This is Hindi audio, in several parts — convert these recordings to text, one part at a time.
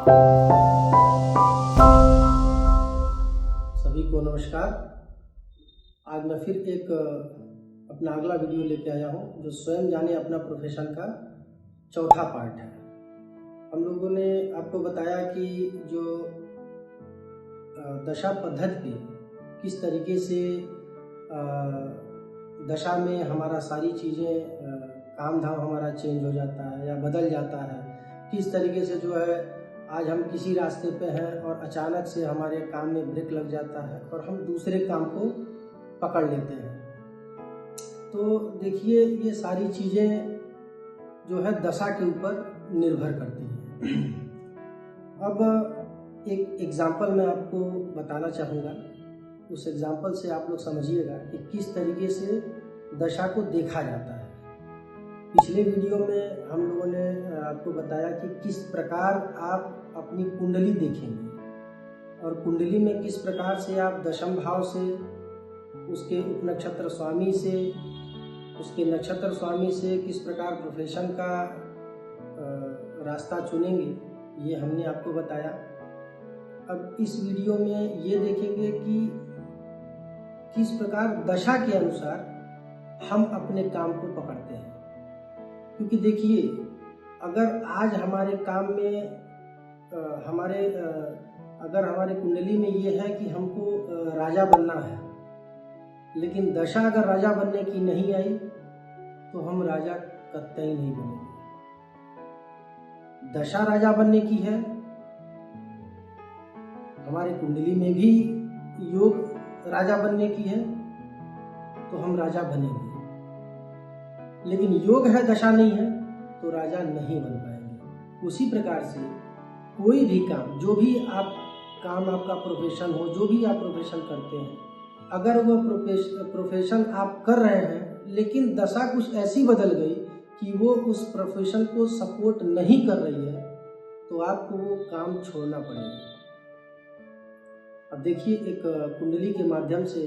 सभी को नमस्कार। आज मैं फिर एक अपना अगला वीडियो लेके आया हूँ जो स्वयं जाने अपना प्रोफेशन का चौथा पार्ट है। हम लोगों ने आपको बताया कि जो दशा पद्धति पे किस तरीके से दशा में हमारा सारी चीज़ें काम धाम हमारा चेंज हो जाता है या बदल जाता है, किस तरीके से जो है आज हम किसी रास्ते पे हैं और अचानक से हमारे काम में ब्रेक लग जाता है और हम दूसरे काम को पकड़ लेते हैं। तो देखिए ये सारी चीज़ें जो है दशा के ऊपर निर्भर करती हैं। अब एक एग्जाम्पल मैं आपको बताना चाहूँगा, उस एग्जाम्पल से आप लोग समझिएगा कि किस तरीके से दशा को देखा जाता है। पिछले वीडियो में हम लोगों ने आपको बताया कि किस प्रकार आप अपनी कुंडली देखेंगे और कुंडली में किस प्रकार से आप दशम भाव से, उसके उपनक्षत्र स्वामी से, उसके नक्षत्र स्वामी से किस प्रकार प्रोफेशन का रास्ता चुनेंगे, ये हमने आपको बताया। अब इस वीडियो में ये देखेंगे कि किस प्रकार दशा के अनुसार हम अपने काम को पकड़ते हैं। क्योंकि देखिए अगर आज हमारे काम में अगर हमारे कुंडली में ये है कि हमको राजा बनना है, लेकिन दशा अगर राजा बनने की नहीं आई तो हम राजा कतई नहीं बनेंगे। दशा राजा बनने की है, हमारे कुंडली में भी योग राजा बनने की है तो हम राजा बनेंगे, लेकिन योग है दशा नहीं है तो राजा नहीं बन पाएंगे। उसी प्रकार से कोई भी काम, जो भी आप काम आपका प्रोफेशन हो, जो भी आप प्रोफेशन करते हैं, अगर वह प्रोफेशन आप कर रहे हैं लेकिन दशा कुछ ऐसी बदल गई कि वो उस प्रोफेशन को सपोर्ट नहीं कर रही है तो आपको वो काम छोड़ना पड़ेगा। अब देखिए एक कुंडली के माध्यम से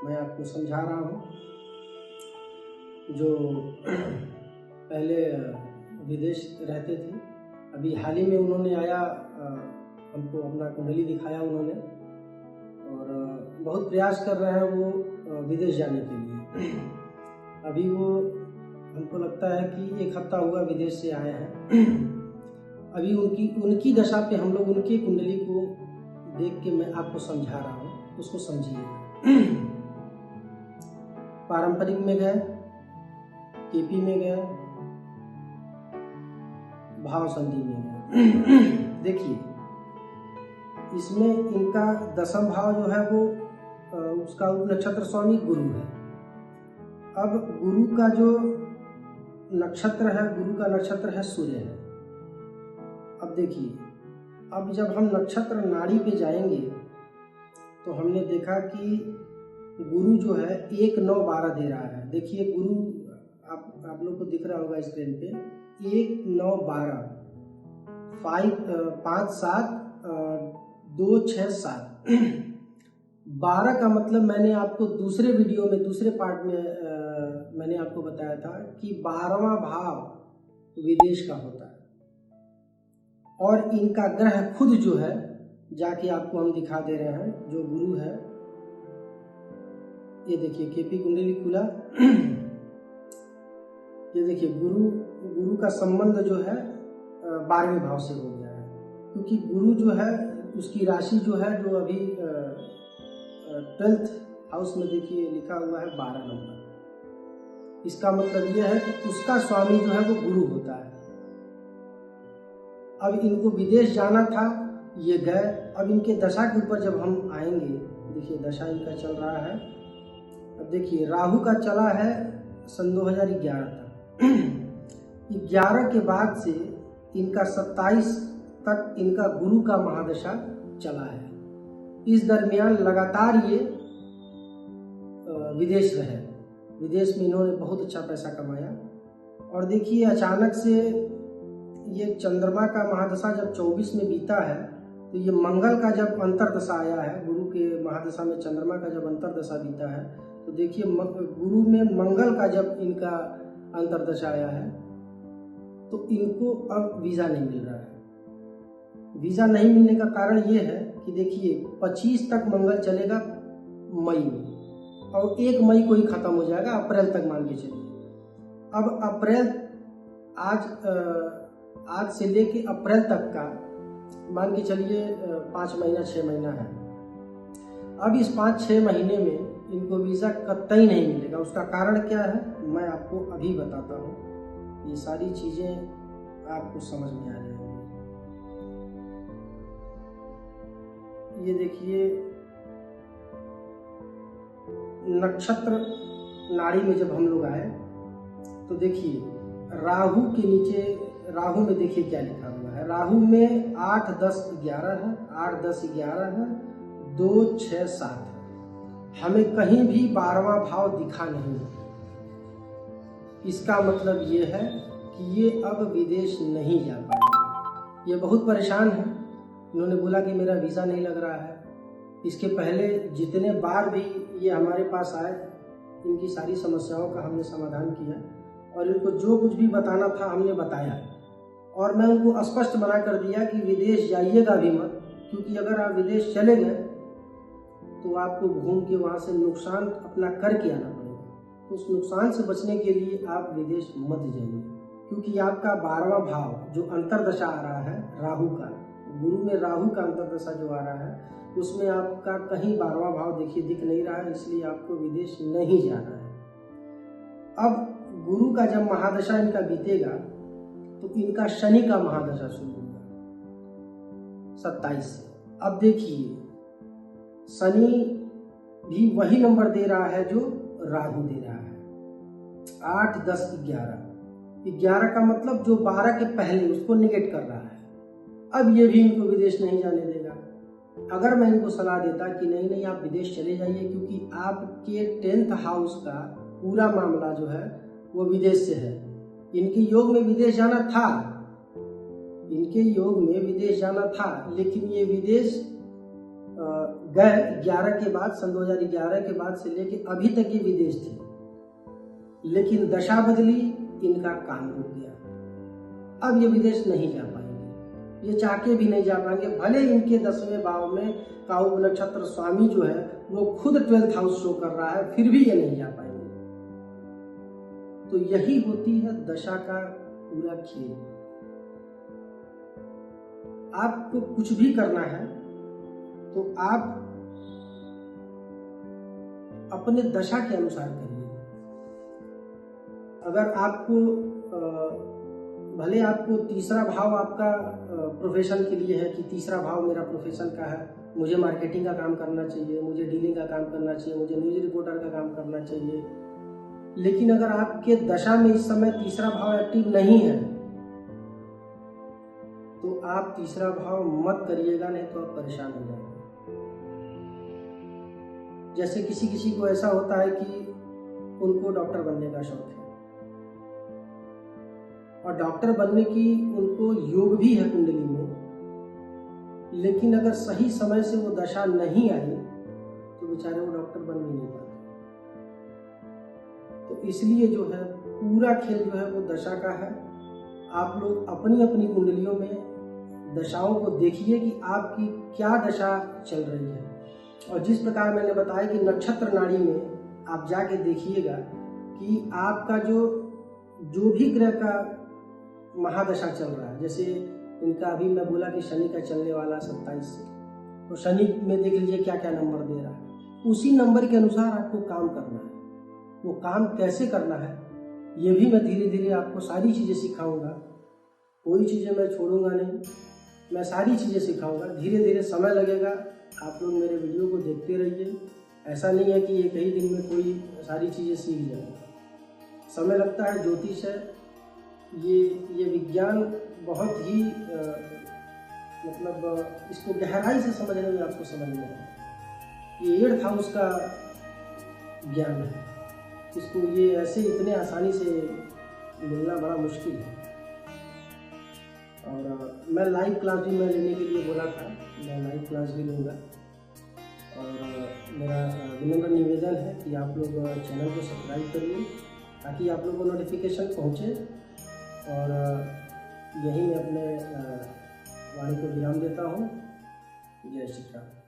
मैं आपको समझा रहा हूँ। जो पहले विदेश रहते थे, अभी हाल ही में उन्होंने आया, हमको अपना कुंडली दिखाया उन्होंने और बहुत प्रयास कर रहे हैं वो विदेश जाने के लिए। अभी वो हमको लगता है कि 1 हफ्ता हुआ विदेश से आए हैं। अभी उनकी दशा पे हम लोग उनकी कुंडली को देख के मैं आपको समझा रहा हूँ, उसको समझिए। पारंपरिक में गए, केपी में गए, भाव संधि में गए। देखिए इसमें इनका दशम भाव जो है वो उसका नक्षत्र स्वामी गुरु है। अब गुरु का जो नक्षत्र है, गुरु का नक्षत्र है सूर्य है। अब देखिए, अब जब हम नक्षत्र नाड़ी पे जाएंगे तो हमने देखा कि गुरु जो है 1 9 12 दे रहा है। देखिए गुरु आप लोग को दिख रहा होगा स्क्रीन पे, 1 9 12, 5 7 2 6 7। 12 का मतलब मैंने आपको दूसरे वीडियो में, दूसरे पार्ट में मैंने आपको बताया था कि 12वां भाव विदेश का होता है और इनका ग्रह खुद जो है, जाके आपको हम दिखा दे रहे हैं, जो गुरु है, ये देखिए केपी कुंडली खुला। ये देखिए गुरु का संबंध जो है 12वें भाव से हो गया है, क्योंकि गुरु जो है उसकी राशि जो है, जो अभी 12th हाउस में देखिए लिखा हुआ है 12 नंबर। इसका मतलब यह है कि उसका स्वामी जो है वो गुरु होता है। अब इनको विदेश जाना था, ये गए। अब इनके दशा के ऊपर जब हम आएंगे, देखिए दशा इनका चल रहा है। अब देखिए राहु का चला है सन 2011 तक। 11 के बाद से इनका 27 तक इनका गुरु का महादशा चला है। इस दरमियान लगातार ये विदेश रहे। विदेश में इन्होंने बहुत अच्छा पैसा कमाया। और देखिए अचानक से ये चंद्रमा का महादशा जब 24 में बीता है तो ये मंगल का जब अंतरदशा आया है, गुरु के महादशा में चंद्रमा का जब अंतरदशा बीता है तो देखिए गुरु में मंगल का जब इनका अंतरदशा आया है तो इनको अब वीज़ा नहीं मिल रहा है। वीज़ा नहीं मिलने का कारण ये है कि देखिए 25 तक मंगल चलेगा मई में, और 1 मई को ही ख़त्म हो जाएगा, अप्रैल तक मान के चलिए। अब अप्रैल आज से लेके अप्रैल तक का मान के चलिए 5 महीना 6 महीना है। अब इस 5-6 महीने में इनको वीज़ा कतई नहीं मिलेगा। उसका कारण क्या है मैं आपको अभी बताता हूँ, ये सारी चीज़ें आपको समझ में आ जाएंगी। ये देखिए नक्षत्र नाड़ी में जब हम लोग आए तो देखिए राहु के नीचे, राहु में देखिए क्या लिखा हुआ है। राहु में 8, 10, 11 है, 8, 10, 11 है, 2, 6, 7 है। हमें कहीं भी 12वां भाव दिखा नहीं। इसका मतलब ये है कि ये अब विदेश नहीं जा पाएंगे। ये बहुत परेशान है। इन्होंने बोला कि मेरा वीज़ा नहीं लग रहा है। इसके पहले जितने बार भी ये हमारे पास आए, इनकी सारी समस्याओं का हमने समाधान किया और इनको जो कुछ भी बताना था हमने बताया। और मैं उनको स्पष्ट मना कर दिया कि विदेश जाइएगा भी मत, क्योंकि अगर आप विदेश चले गए तो आपको घूम के वहाँ से नुकसान अपना करके आना पड़ेगा। तो उस नुकसान से बचने के लिए आप विदेश मत जाइए, क्योंकि आपका 12वां भाव जो अंतरदशा आ रहा है राहु का, गुरु में राहु का अंतरदशा जो आ रहा है, उसमें आपका कहीं 12वां भाव देखिए दिख नहीं रहा है, इसलिए आपको विदेश नहीं जाना है। अब गुरु का जब महादशा इनका बीतेगा तो इनका शनि का महादशा शुरू होगा 27 से। अब देखिए शनि भी वही नंबर दे रहा है जो राहु दे रहा है, 8, 10, 11 का मतलब जो 12 के पहले उसको निगेट कर रहा है। अब ये भी इनको विदेश नहीं जाने देगा। अगर मैं इनको सलाह देता कि नहीं आप विदेश चले जाइए, क्योंकि आपके 10th हाउस का पूरा मामला जो है वो विदेश से है। इनके योग में विदेश जाना था, इनके योग में विदेश जाना था, लेकिन ये विदेश गए 11 के बाद, सन 2011 के बाद से लेके अभी तक ये विदेश थे, लेकिन दशा बदली, इनका काम रुक गया। अब ये विदेश नहीं जा पाएंगे, ये चाह के भी नहीं जा पाएंगे। भले इनके 10वें भाव में काऊ नक्षत्र स्वामी जो है वो खुद 12th हाउस शो कर रहा है, फिर भी ये नहीं जा पाएंगे। तो यही होती है दशा का पूरा खेल। आपको कुछ भी करना है तो आप अपने दशा के अनुसार करिए। अगर आपको भले आपको तीसरा भाव आपका प्रोफेशन के लिए है कि तीसरा भाव मेरा प्रोफेशन का है, मुझे मार्केटिंग का काम करना चाहिए, मुझे डीलिंग का काम करना चाहिए, मुझे न्यूज रिपोर्टर का काम करना चाहिए, लेकिन अगर आपके दशा में इस समय तीसरा भाव एक्टिव नहीं है तो आप तीसरा भाव मत करिएगा, नहीं तो आप परेशान हो जाएंगे। जैसे किसी को ऐसा होता है कि उनको डॉक्टर बनने का शौक है और डॉक्टर बनने की उनको योग भी है कुंडली में, लेकिन अगर सही समय से वो दशा नहीं आई तो बेचारे वो डॉक्टर बन भी नहीं पाते। तो इसलिए जो है पूरा खेल जो है वो दशा का है। आप लोग अपनी अपनी कुंडलियों में दशाओं को देखिए कि आपकी क्या दशा चल रही है, और जिस प्रकार मैंने बताया कि नक्षत्र नाड़ी में आप जाके देखिएगा कि आपका जो भी ग्रह का महादशा चल रहा है, जैसे इनका अभी मैं बोला कि शनि का चलने वाला 27 से, तो शनि में देख लीजिए क्या क्या नंबर दे रहा है, उसी नंबर के अनुसार आपको काम करना है। वो काम कैसे करना है ये भी मैं धीरे धीरे आपको सारी चीज़ें सिखाऊंगा। कोई चीज़ें मैं छोड़ूंगा नहीं, मैं सारी चीज़ें सिखाऊंगा। धीरे धीरे समय लगेगा, आप लोग मेरे वीडियो को देखते रहिए। ऐसा नहीं है कि एक ही दिन में कोई सारी चीज़ें सीख जाएंगे, समय लगता है। ज्योतिष है ये विज्ञान बहुत ही मतलब इसको गहराई से समझने में आपको समझ में आएगा। ये 8th हाउस का ज्ञान है, इसको ये ऐसे इतने आसानी से मिलना बड़ा मुश्किल है। और मैं लाइव क्लास भी मैं लेने के लिए बोला था, मैं लाइव क्लास भी लूँगा। और मेरा विनम्र निवेदन है कि आप लोग चैनल को सब्सक्राइब करिए ताकि आप लोगों को नोटिफिकेशन पहुँचे। और यही मैं अपने वाणी को विराम देता हूँ। जय श्री राम।